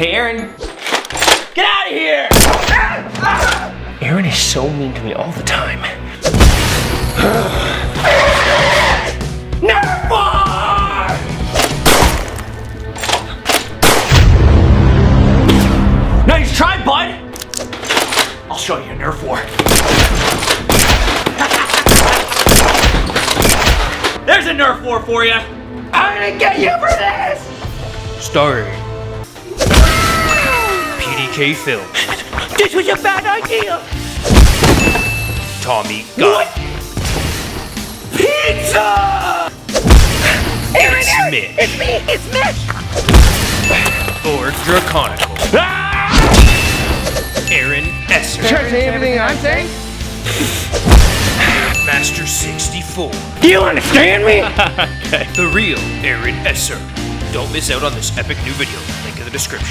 Hey, Aaron. Get out of here! Aaron is so mean to me all the time. Nerf war! Nice try, bud! I'll show you a Nerf war. There's a Nerf war for you! I'm gonna get you for this! Starring PDK Film. This was a bad idea! Tommy Gunn. Pizza! Aaron, Smith. It's me! It's Mitch! Lord Draconical. Ah! Aaron Esser. Trying to say everything I'm saying? Master 64. Do you understand me? Okay. The real Aaron Esser. Don't miss out on this epic new video. Link in the description.